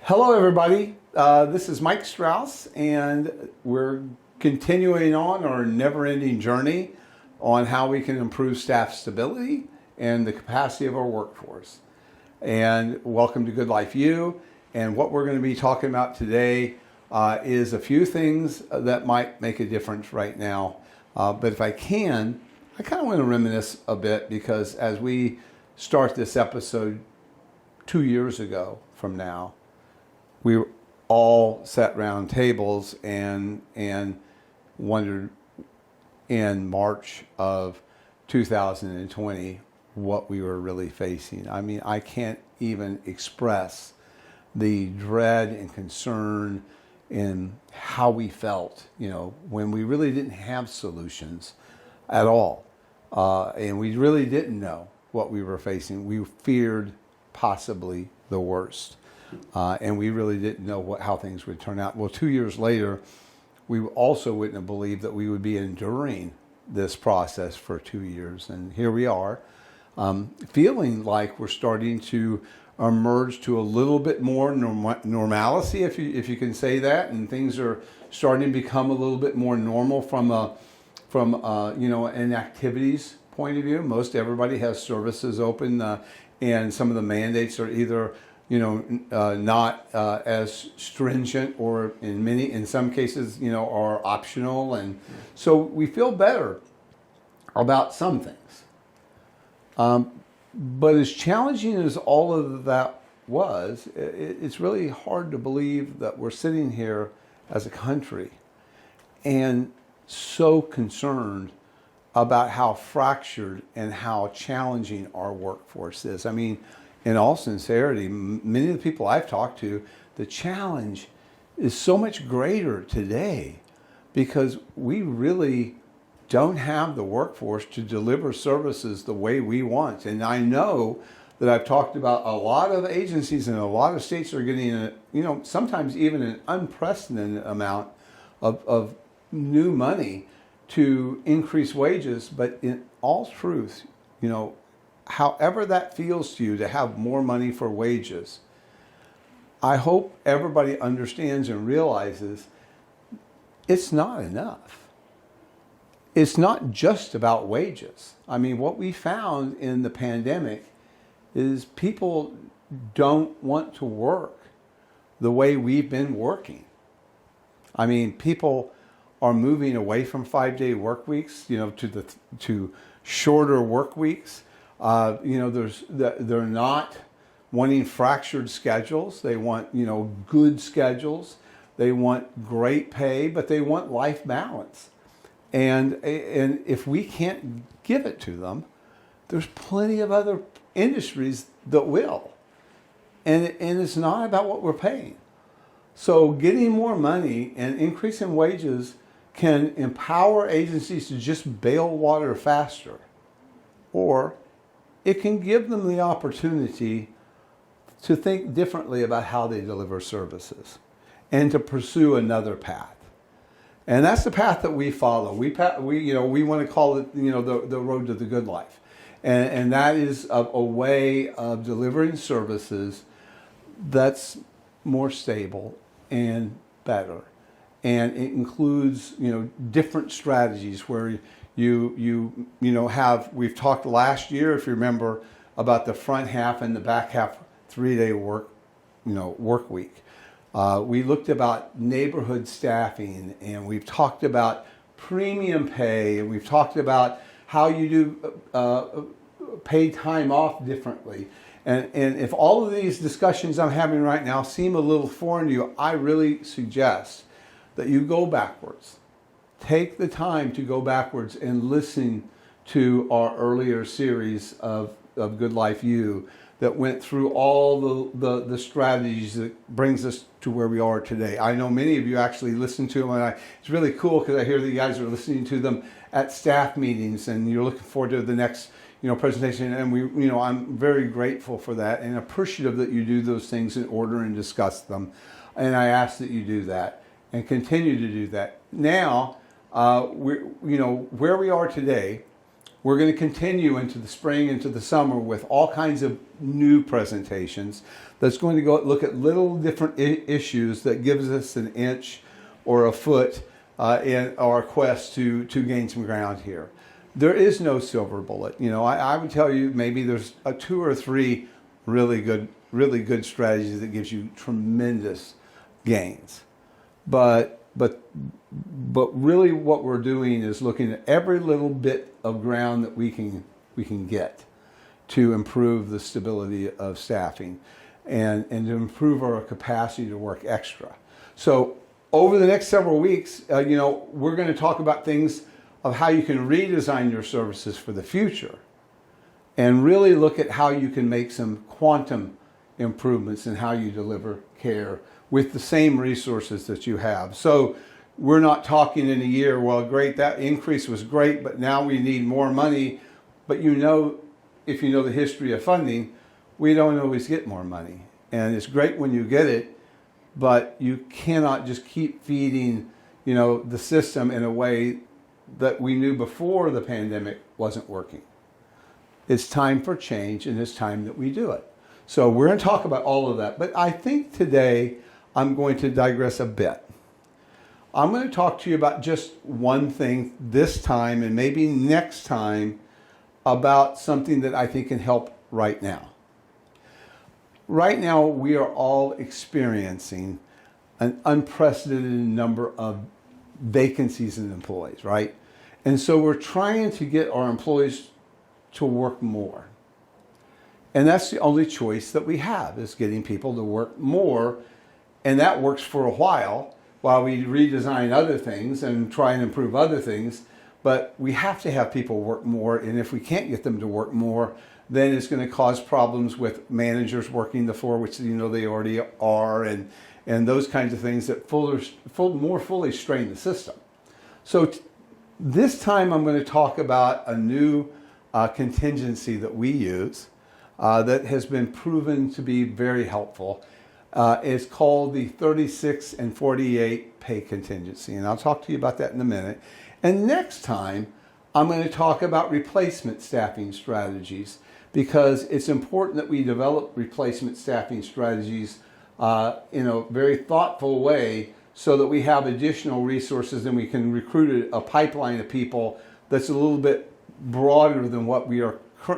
Hello, everybody. This is Mike Strauss, and we're continuing on our never-ending journey on how we can improve staff stability and the capacity of our workforce. And welcome to GoodLife U. And what we're going to be talking about today is a few things that might make a difference right now. But if I can, I kind of want to reminisce a bit, because as we start this episode 2 years ago from now, we all sat around tables and wondered in March of 2020 what we were really facing. I mean, I can't even express the dread and concern in how we felt, when we really didn't have solutions at all. And we really didn't know what we were facing. We feared possibly the worst. And we really didn't know how things would turn out. Well, 2 years later, we also wouldn't have believed that we would be enduring this process for 2 years. And here we are, feeling like we're starting to emerge to a little bit more normalcy, if you can say that. And things are starting to become a little bit more normal from an activities point of view. Most everybody has services open, and some of the mandates are either not as stringent, or in some cases, are optional. And so we feel better about some things. But as challenging as all of that was, it's really hard to believe that we're sitting here as a country and so concerned about how fractured and how challenging our workforce is. I mean, in all sincerity, many of the people I've talked to, the challenge is so much greater today because we really don't have the workforce to deliver services the way we want. And I know that I've talked about a lot of agencies and a lot of states are getting, sometimes even an unprecedented amount of new money to increase wages. But in all truth, however that feels to you to have more money for wages, I hope everybody understands and realizes it's not enough. It's not just about wages. I mean, what we found in the pandemic is people don't want to work the way we've been working. I mean, people are moving away from 5-day work weeks, to shorter work weeks. They're not wanting fractured schedules. They want, good schedules. They want great pay, but they want life balance. And if we can't give it to them, there's plenty of other industries that will. And it's not about what we're paying. So getting more money and increasing wages can empower agencies to just bail water faster. Or it can give them the opportunity to think differently about how they deliver services and to pursue another path. And that's the path that we follow. We want to call it, the road to the good life. And that is a way of delivering services that's more stable and better. And it includes, different strategies where we've talked last year, if you remember, about the front half and the back half 3-day work week. We looked about neighborhood staffing, and we've talked about premium pay, and we've talked about how you do paid time off differently. And if all of these discussions I'm having right now seem a little foreign to you, I really suggest that you go backwards. Take the time to go backwards and listen to our earlier series of GoodLife U that went through all the strategies that brings us to where we are today. I know many of you actually listen to them, and it's really cool because I hear that you guys are listening to them at staff meetings, and you're looking forward to the next presentation. And I'm very grateful for that and appreciative that you do those things in order and discuss them. And I ask that you do that and continue to do that. Now, where we are today, We're going to continue into the spring, into the summer with all kinds of new presentations that's going to go look at little different issues that gives us an inch or a foot in our quest to gain some ground here. There is no silver bullet. I would tell you maybe there's two or three really good strategies that gives you tremendous gains. But really what we're doing is looking at every little bit of ground that we can get to improve the stability of staffing and to improve our capacity to work extra. So over the next several weeks, we're going to talk about things of how you can redesign your services for the future and really look at how you can make some quantum improvements in how you deliver care with the same resources that you have. So we're not talking in a year, well, great, that increase was great, but now we need more money. But if you know the history of funding, we don't always get more money. And it's great when you get it, but you cannot just keep feeding, the system in a way that we knew before the pandemic wasn't working. It's time for change, and it's time that we do it. So we're going to talk about all of that. But I think today I'm going to digress a bit. I'm going to talk to you about just one thing this time and maybe next time about something that I think can help right now. Right now, we are all experiencing an unprecedented number of vacancies in employees, right? And so we're trying to get our employees to work more. And that's the only choice that we have, is getting people to work more. And that works for a while we redesign other things and try and improve other things. But we have to have people work more. And if we can't get them to work more, then it's going to cause problems with managers working the floor, which they already are, and those kinds of things that more fully strain the system. So this time I'm going to talk about a new contingency that we use that has been proven to be very helpful. It's called the 36 and 48 Pay Contingency, and I'll talk to you about that in a minute. And next time, I'm going to talk about replacement staffing strategies, because it's important that we develop replacement staffing strategies in a very thoughtful way so that we have additional resources and we can recruit a pipeline of people that's a little bit broader than what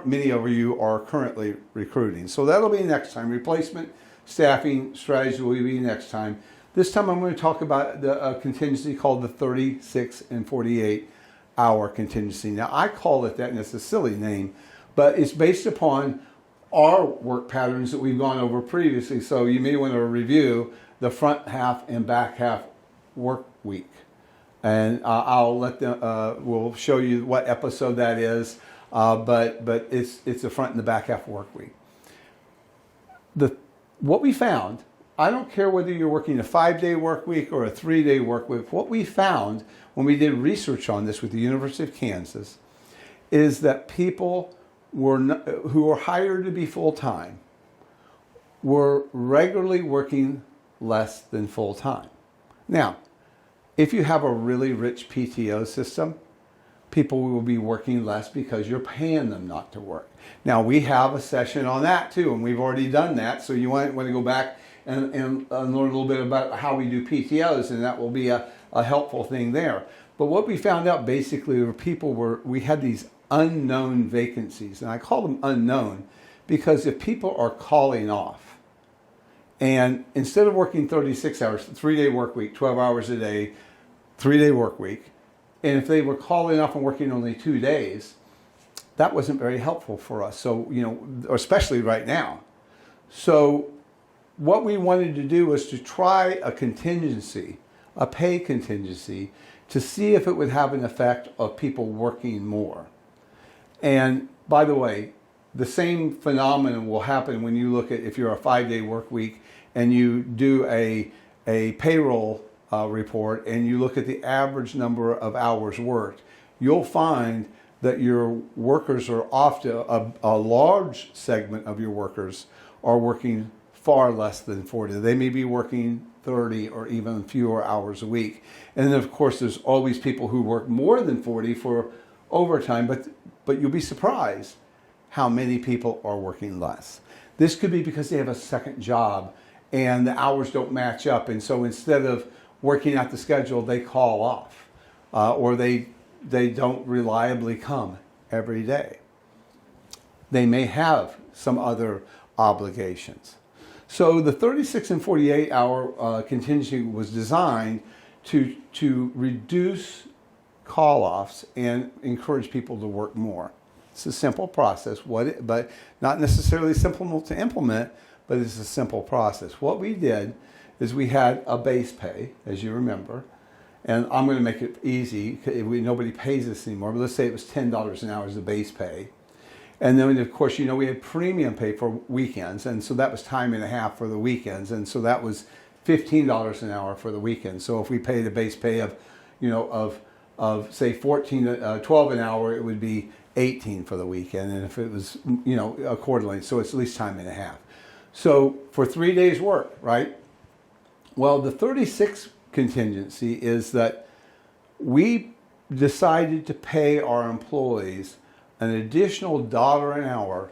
many of you are currently recruiting. So that'll be next time. Replacement staffing strategies will be next time. This time I'm going to talk about a contingency called the 36 and 48 hour contingency. Now I call it that, and it's a silly name, but it's based upon our work patterns that we've gone over previously. So you may want to review the front half and back half work week. And we'll show you what episode that is, but it's the front and the back half work week. What we found, I don't care whether you're working a 5-day work week or a 3-day work week, what we found when we did research on this with the University of Kansas is that people who were hired to be full-time were regularly working less than full-time. Now, if you have a really rich PTO system, people will be working less because you're paying them not to work. Now, we have a session on that too, and we've already done that, so you want to go back and learn a little bit about how we do PTOs, and that will be a helpful thing there. But what we found out basically we had these unknown vacancies, and I call them unknown because if people are calling off, and instead of working 36 hours, 3-day work week, 12 hours a day, 3-day work week, and if they were calling off and working only 2 days, that wasn't very helpful for us. So, especially right now. So what we wanted to do was to try a contingency, a pay contingency, to see if it would have an effect of people working more. And by the way, the same phenomenon will happen when you look at, if you're a 5-day work week and you do a payroll report and you look at the average number of hours worked, you'll find that your workers are often, a large segment of your workers are working far less than 40. They may be working 30 or even fewer hours a week. And then of course there's always people who work more than 40 for overtime, but you'll be surprised how many people are working less. This could be because they have a second job and the hours don't match up, and so instead of working out the schedule, they call off, or they don't reliably come every day. They may have some other obligations. So the 36 and 48 hour contingency was designed to reduce call-offs and encourage people to work more. It's a simple process, but not necessarily simple to implement, but it's a simple process. What we did is we had a base pay, as you remember, and I'm going to make it easy. Nobody pays this anymore, but let's say it was $10 an hour as the base pay. And then, of course, we had premium pay for weekends, and so that was time and a half for the weekends, and so that was $15 an hour for the weekend. So if we paid a base pay of say 12 an hour, it would be 18 for the weekend, and if it was accordingly, so it's at least time and a half. So for 3 days work, right? Well, the 36 contingency is that we decided to pay our employees an additional $1 an hour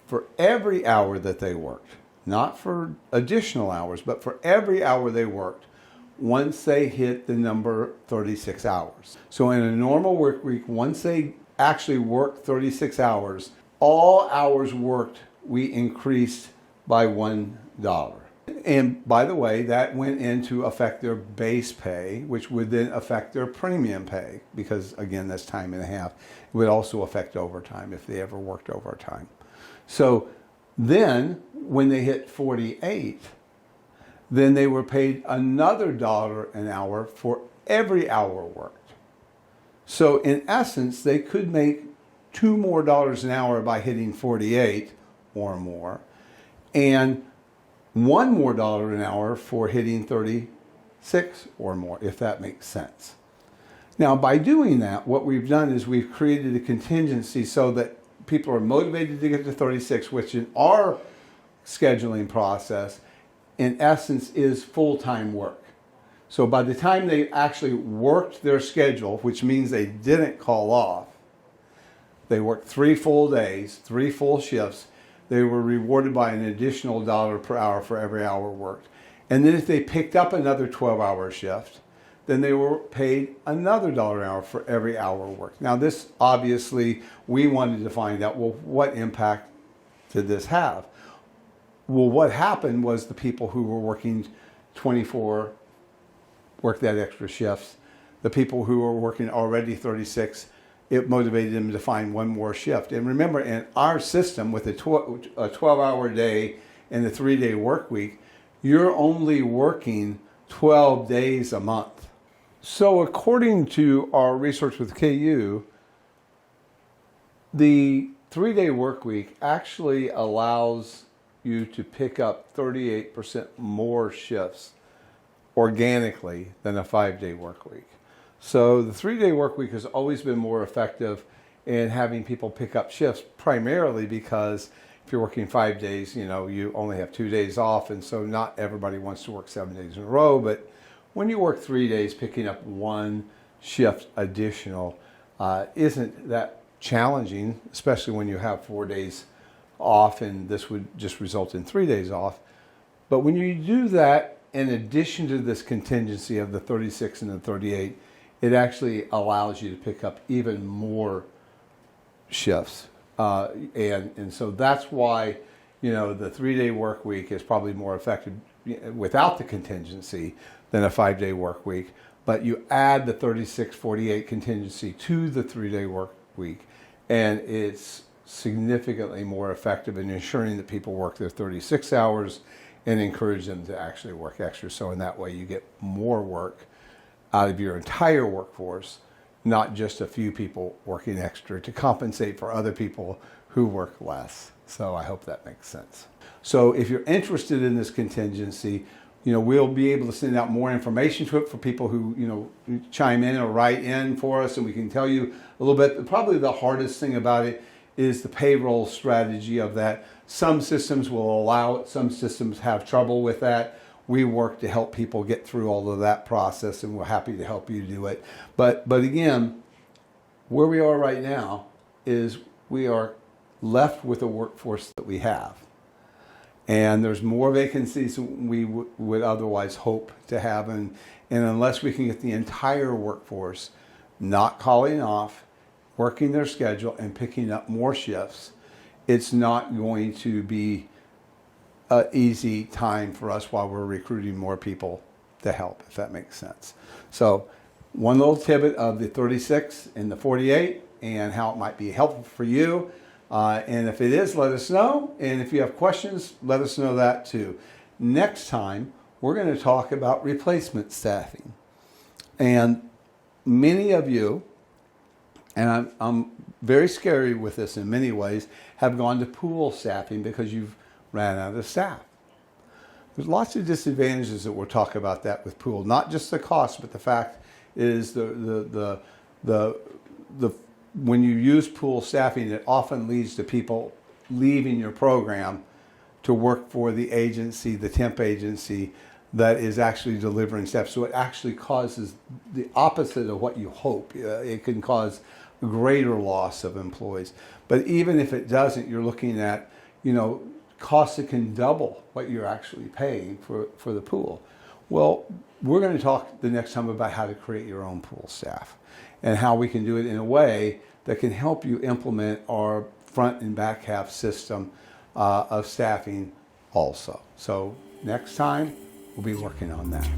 for every hour that they worked. Not for additional hours, but for every hour they worked once they hit the number 36 hours. So in a normal work week, once they actually worked 36 hours, all hours worked, we increased by $1. And by the way, that went in to affect their base pay, which would then affect their premium pay, because again, that's time and a half. It would also affect overtime if they ever worked overtime. So then when they hit 48, then they were paid another $1 an hour for every hour worked. So in essence, they could make $2 more an hour by hitting 48 or more, and $1 more an hour for hitting 36 or more, if that makes sense. Now, by doing that, what we've done is we've created a contingency so that people are motivated to get to 36, which in our scheduling process, in essence, is full-time work. So by the time they actually worked their schedule, which means they didn't call off, they worked 3 full days, 3 full shifts, they were rewarded by an additional $1 per hour for every hour worked. And then if they picked up another 12-hour shift, then they were paid another $1 an hour for every hour worked. Now this, obviously, we wanted to find out, well, what impact did this have? Well, what happened was the people who were working 24 worked that extra shifts. The people who were working already 36, it motivated them to find 1 more shift. And remember, in our system with a 12-hour day and the 3-day work week, you're only working 12 days a month. So according to our research with KU, the 3-day work week actually allows you to pick up 38% more shifts organically than a 5-day work week. So the 3-day work week has always been more effective in having people pick up shifts, primarily because if you're working 5 days, you only have 2 days off, and so not everybody wants to work 7 days in a row. But when you work 3 days, picking up 1 shift additional isn't that challenging, especially when you have 4 days off, and this would just result in 3 days off. But when you do that, in addition to this contingency of the 36 and the 38, it actually allows you to pick up even more shifts. And so that's why, the 3-day work week is probably more effective without the contingency than a 5-day work week. But you add the 36-48 contingency to the 3-day work week, and it's significantly more effective in ensuring that people work their 36 hours and encourage them to actually work extra. So in that way, you get more work out of your entire workforce, not just a few people working extra to compensate for other people who work less. So I hope that makes sense. So if you're interested in this contingency, we'll be able to send out more information to it for people who, chime in or write in for us, and we can tell you a little bit. Probably the hardest thing about it is the payroll strategy of that. Some systems will allow it, some systems have trouble with that. We work to help people get through all of that process, and we're happy to help you do it. But again, where we are right now is we are left with the workforce that we have. And there's more vacancies than we would otherwise hope to have. And unless we can get the entire workforce not calling off, working their schedule, and picking up more shifts, it's not going to be an easy time for us while we're recruiting more people to help, if that makes sense. So one little tidbit of the 36 and the 48 and how it might be helpful for you. And if it is, let us know. And if you have questions, let us know that too. Next time, we're going to talk about replacement staffing. And many of you, and I'm very scary with this in many ways, have gone to pool staffing because you've ran out of staff. There's lots of disadvantages that we'll talk about that with pool. Not just the cost, but the fact is the when you use pool staffing, it often leads to people leaving your program to work for the agency, the temp agency that is actually delivering staff. So it actually causes the opposite of what you hope. It can cause greater loss of employees. But even if it doesn't, you're looking at, costs that can double what you're actually paying for the pool. Well, we're going to talk the next time about how to create your own pool staff and how we can do it in a way that can help you implement our front and back half system of staffing also. So next time, we'll be working on that.